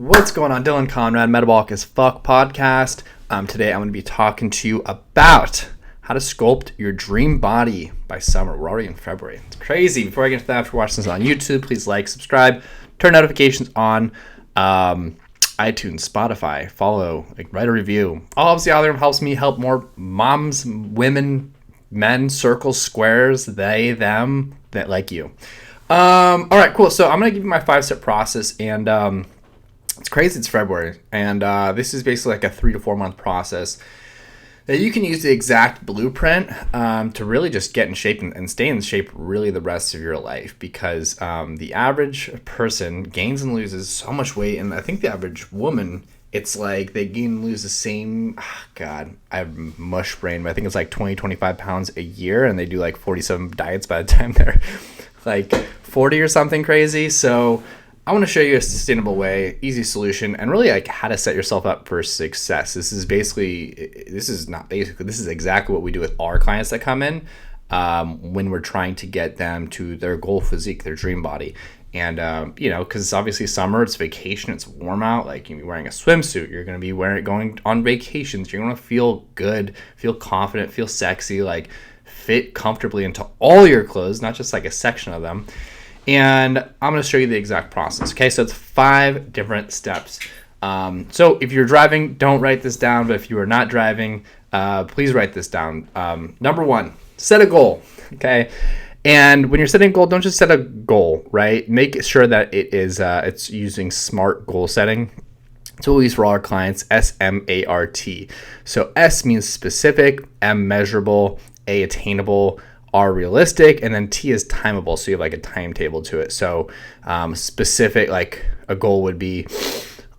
What's going on? Dylan Conrad, Metabolic as Fuck podcast. Today I'm going to be talking to you about how to sculpt your dream body by summer. We're already in February. It's crazy. Before I get to that, if you're watching this on YouTube, please like, subscribe, turn notifications on. iTunes, Spotify, follow, write a review. All obviously out there helps me help more moms, women, men, circles, squares, they, them, that like you. All right, cool. So I'm going to give you my 5-step process, and it's crazy. It's February, and this is basically like a 3 to 4 month process that you can use the exact blueprint to really just get in shape and stay in shape really the rest of your life, because the average person gains and loses so much weight, and I think the average woman, it's like they gain and lose the same, God, I have mush brain, but I think it's like 20-25 pounds a year, and they do like 47 diets by the time they're like 40 or something crazy. So I want to show you a sustainable way, easy solution, and really like how to set yourself up for success. This is exactly what we do with our clients that come in when we're trying to get them to their goal physique, their dream body. And, because it's obviously summer, it's vacation, it's warm out, like you're wearing a swimsuit, you're going to be going on vacations, you're going to feel good, feel confident, feel sexy, like fit comfortably into all your clothes, not just like a section of them. And I'm going to show you the exact process. Okay, so it's 5 different steps. So if you're driving, don't write this down. But if you are not driving, please write this down. Number 1, set a goal. Okay, and when you're setting a goal, don't just set a goal, right? Make sure that it's using SMART goal setting. It's what we use for all our clients, SMART. So S means specific, M measurable, A attainable, are realistic, and then T is timeable, so you have like a timetable to it. So specific, like a goal would be,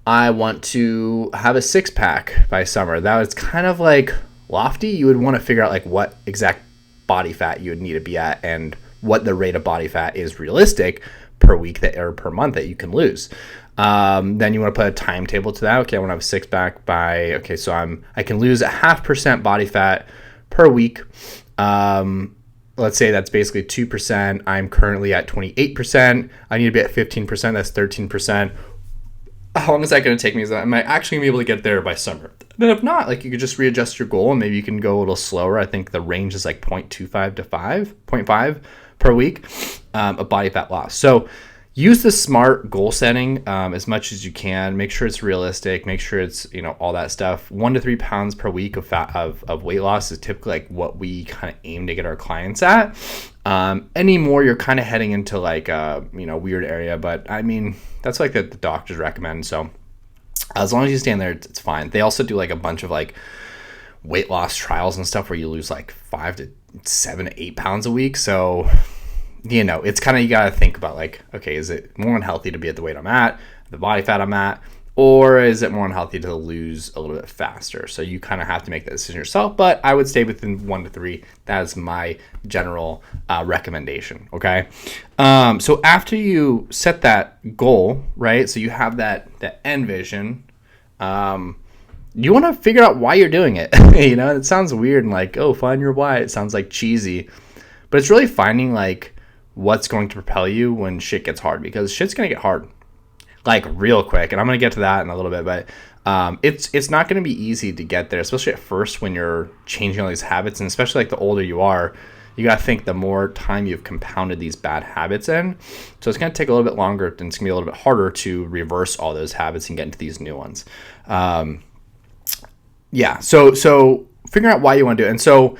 I want to have a 6-pack by summer. That was kind of like lofty. You would want to figure out like what exact body fat you would need to be at and what the rate of body fat is realistic per week or per month that you can lose. Then you want to put a timetable to that. Okay, I want to have a 6-pack by, so I can lose a 0.5% body fat per week. Let's say that's basically 2%. I'm currently at 28%. I need to be at 15%. That's 13%. How long is that going to take me? Am I actually going to be able to get there by summer? Then if not, like you could just readjust your goal and maybe you can go a little slower. I think the range is like 0.25 to 0.5 per week of body fat loss. So use the SMART goal setting as much as you can. Make sure it's realistic. Make sure it's, all that stuff. 1 to 3 pounds per week of weight loss is typically like what we kind of aim to get our clients at. Any more, you're kind of heading into like a weird area. But I mean, that's like the doctors recommend. So as long as you stay in there, it's fine. They also do like a bunch of like weight loss trials and stuff where you lose like 5 to 7 to 8 pounds a week. So it's kind of, you got to think about like, okay, is it more unhealthy to be at the weight I'm at, the body fat I'm at, or is it more unhealthy to lose a little bit faster? So you kind of have to make that decision yourself, but I would stay within 1 to 3. That is my general recommendation, okay? So after you set that goal, right, so you have that end vision, you want to figure out why you're doing it. It sounds weird and like, oh, find your why. It sounds like cheesy, but it's really finding like what's going to propel you when shit gets hard, because shit's going to get hard like real quick. And I'm going to get to that in a little bit, but it's not going to be easy to get there, especially at first when you're changing all these habits. And especially like the older you are, you got to think the more time you've compounded these bad habits in. So it's going to take a little bit longer and it's going to be a little bit harder to reverse all those habits and get into these new ones. So figuring out why you want to do it. And so,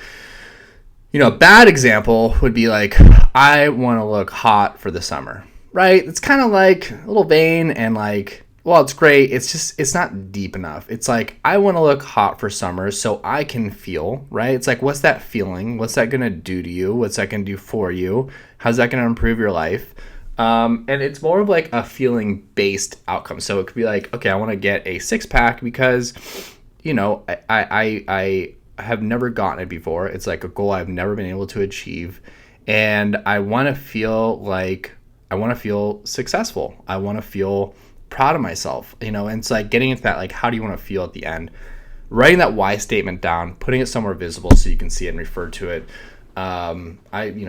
a bad example would be like, I want to look hot for the summer, right? It's kind of like a little vain and like, well, it's great. It's not deep enough. It's like, I want to look hot for summer so I can feel, right? It's like, what's that feeling? What's that going to do to you? What's that going to do for you? How's that going to improve your life? And it's more of like a feeling based outcome. So it could be like, okay, I want to get a 6-pack because, I have never gotten it before. It's like a goal I've never been able to achieve. And I want to feel successful. I want to feel proud of myself, and it's like getting into that, like, how do you want to feel at the end? Writing that why statement down, putting it somewhere visible so you can see it and refer to it.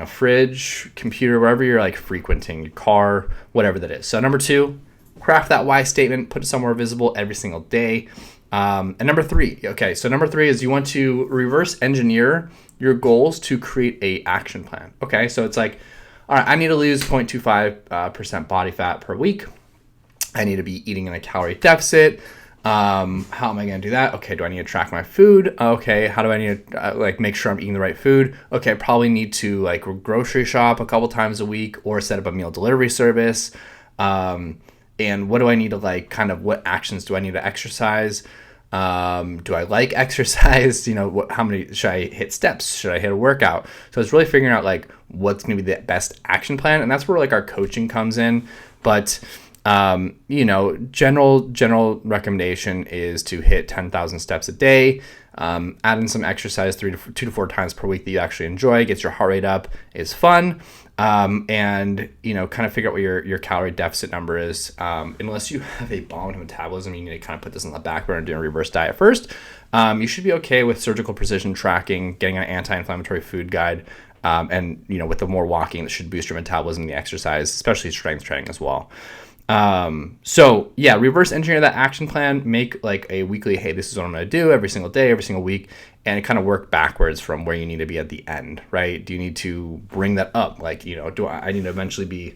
Fridge, computer, wherever you're like frequenting, your car, whatever that is. So number 2, craft that why statement, put it somewhere visible every single day. And number three, okay, so number three is you want to reverse engineer your goals to create a action plan. Okay, so it's like, all right, I need to lose 0.25% body fat per week. I need to be eating in a calorie deficit. How am I going to do that? Okay, do I need to track my food? Okay, how do I need to make sure I'm eating the right food? Okay, I probably need to grocery shop a couple times a week or set up a meal delivery service. And what do I need to what actions do I need to exercise? Do I like exercise? How many, should I hit steps? Should I hit a workout? So it's really figuring out what's going to be the best action plan. And that's where our coaching comes in. But general recommendation is to hit 10,000 steps a day. Add in some exercise 2 to 4 times per week that you actually enjoy, gets your heart rate up, is fun. And kind of figure out what your calorie deficit number is. Unless you have a bomb metabolism, you need to kind of put this on the back burner and do a reverse diet first. You should be okay with surgical precision tracking, getting an anti-inflammatory food guide, and with the more walking, that should boost your metabolism and the exercise, especially strength training as well. So yeah, reverse engineer that action plan, make a weekly, hey, this is what I'm going to do every single day, every single week, and kind of work backwards from where you need to be at the end, right? Do you need to bring that up? Do I need to eventually be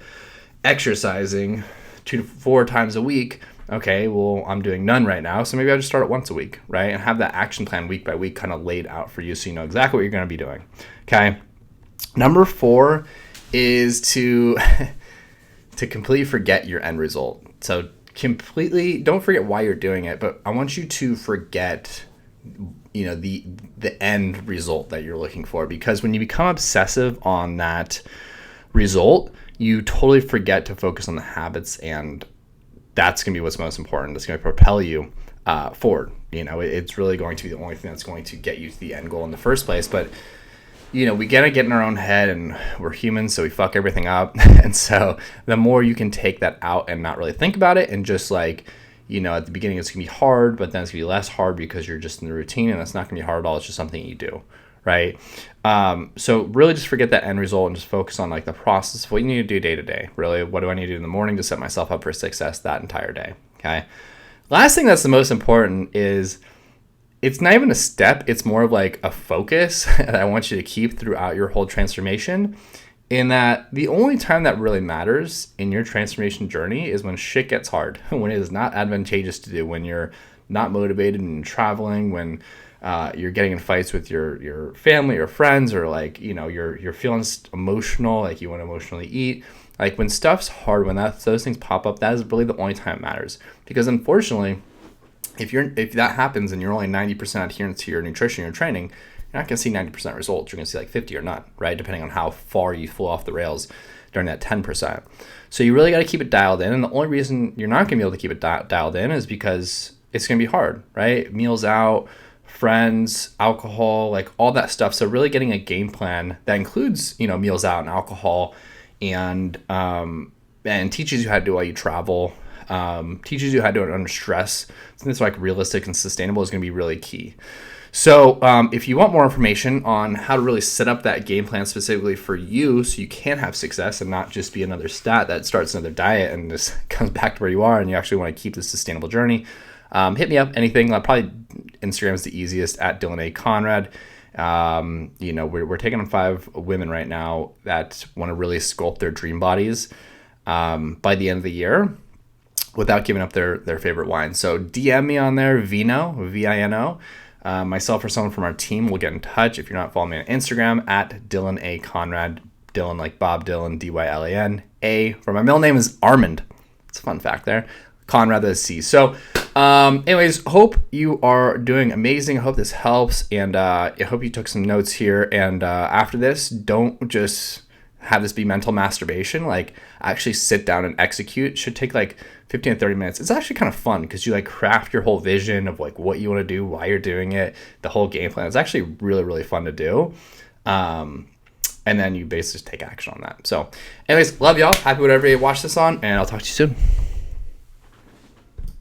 exercising 2 to 4 times a week? Okay, well, I'm doing none right now, so maybe I'll just start it once a week, right? And have that action plan week by week kind of laid out for you so you know exactly what you're going to be doing. Okay. Number 4 is to completely forget your end result. So don't forget why you're doing it, but I want you to forget, the end result that you're looking for, because when you become obsessive on that result, you totally forget to focus on the habits, and that's going to be what's most important. That's going to propel you forward. It's really going to be the only thing that's going to get you to the end goal in the first place. But we gotta get in our own head, and we're humans, so we fuck everything up. And so the more you can take that out and not really think about it, and just at the beginning it's gonna be hard, but then it's gonna be less hard because you're just in the routine, and it's not gonna be hard at all. It's just something you do, right? So really just forget that end result and just focus on the process of what you need to do day to day. Really, what do I need to do in the morning to set myself up for success that entire day? Okay. Last thing that's the most important is, it's not even a step, it's more of a focus that I want you to keep throughout your whole transformation, in that the only time that really matters in your transformation journey is when shit gets hard, when it is not advantageous to do, when you're not motivated and traveling, when you're getting in fights with your family or friends, or you're feeling emotional, you want to emotionally eat. When stuff's hard, when those things pop up, that is really the only time it matters. Because unfortunately, if that happens and you're only 90% adherence to your nutrition, your training, you're not going to see 90% results. You're going to see 50 or none, right? Depending on how far you flew off the rails during that 10%. So you really got to keep it dialed in. And the only reason you're not going to be able to keep it dialed in is because it's going to be hard, right? Meals out, friends, alcohol, all that stuff. So really getting a game plan that includes, meals out and alcohol, and teaches you how to do it while you travel. Teaches you how to do it under stress. Something that's realistic and sustainable is going to be really key. So if you want more information on how to really set up that game plan specifically for you so you can have success and not just be another stat that starts another diet and just comes back to where you are, and you actually want to keep this sustainable journey, hit me up. Anything. Probably Instagram is the easiest, at Dylan A. Conrad. We're taking on 5 women right now that want to really sculpt their dream bodies by the end of the year, without giving up their favorite wine. So DM me on there, Vino, V-I-N-O. Myself or someone from our team will get in touch. If you're not following me on Instagram, at Dylan A. Conrad. Dylan like Bob Dylan, D-Y-L-A-N. A, for my middle name is Armand. It's a fun fact there. Conrad with a C. So anyways, hope you are doing amazing. I hope this helps. And I hope you took some notes here. And after this, don't just have this be mental masturbation. Actually sit down and execute. It should take 15 to 30 minutes. It's actually kind of fun because you craft your whole vision of what you want to do, why you're doing it, the whole game plan. It's actually really, really fun to do. And then you basically take action on that. So anyways, love y'all. Happy whatever you watch this on, and I'll talk to you soon.